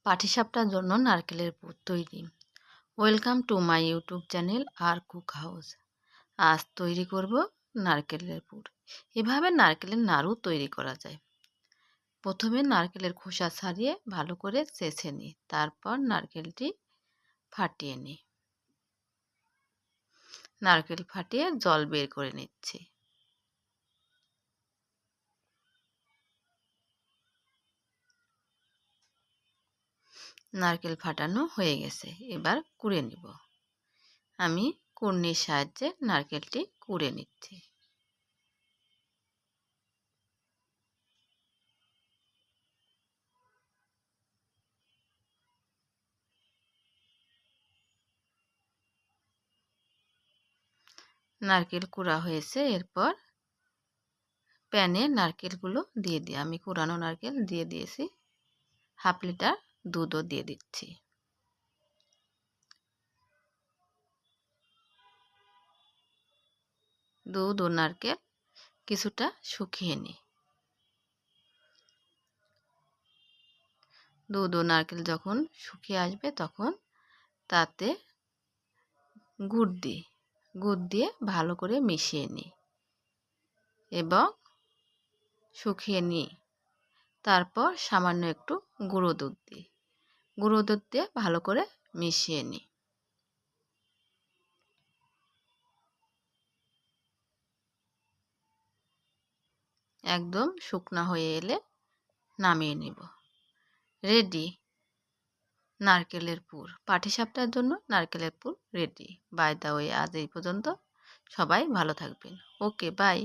পাটিসাপটার জন্য নারকেলের পুর তৈরি। Welcome to my YouTube channel আর কুক হাউস। আজ তৈরি করব নারকেলের পুর। এভাবে নারকেলের নাড়ু তৈরি করা যায়। প্রথমে নারকেলের খোসা ছাড়িয়ে ভালো করে চেঁচে নিই, তারপর নারকেলটি ফাটিয়ে নিই। নারকেল ফাটিয়ে জল বের করে নিচ্ছি। নারকেল ফাটানো হয়ে গেছে, এবার কুড়ে নিব। আমি কুড়নির সাহায্যে নারকেলটি কুড়ে নিচ্ছি। নারকেল কুড়া হয়েছে, এরপর প্যানে নারকেলগুলো দিয়ে দিই। আমি কুড়ানো নারকেল দিয়ে দিয়েছি। হাফ লিটার দুধও দিয়ে দিচ্ছি। দুধ ও নারকেল কিছুটা শুকিয়ে নিই। দুধ ও নারকেল যখন শুকিয়ে আসবে তখন তাতে গুড় দিই। গুড় দিয়ে ভালো করে মিশিয়ে নিই এবং শুকিয়ে নিই। তারপর সামান্য একটু গুঁড়ো দুধ দিই। গুঁড়ো দুধ দিয়ে ভালো করে মিশিয়ে নিই। একদম শুকনা হয়ে এলে নামিয়ে নেব। রেডি নারকেলের পুর। পাটিসাপটার জন্য নারকেলের পুর রেডি। বাই দ্য ওয়ে, আজ এই পর্যন্ত। সবাই ভালো থাকবেন। ওকে, বাই।